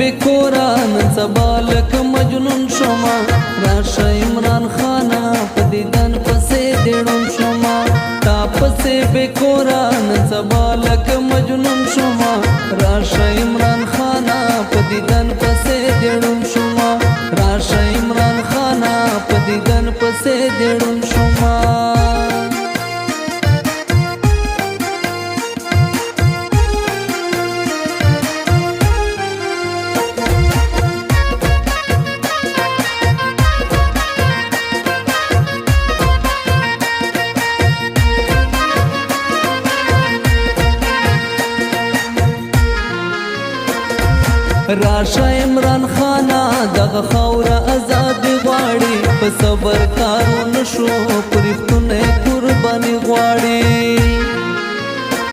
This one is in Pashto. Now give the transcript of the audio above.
بکوران سبالک مجنون شما راشه عمران خانا پدیدن پسې دیړون شما تا پسې بکوران سبالک مجنون شما راشه عمران خانا پدیدن پسې دیړون شما راشه عمران خانا پدیدن پسې دیړون شما راشه عمران خانا دغه خاوره آزاد غواړي په صبر کارو نشو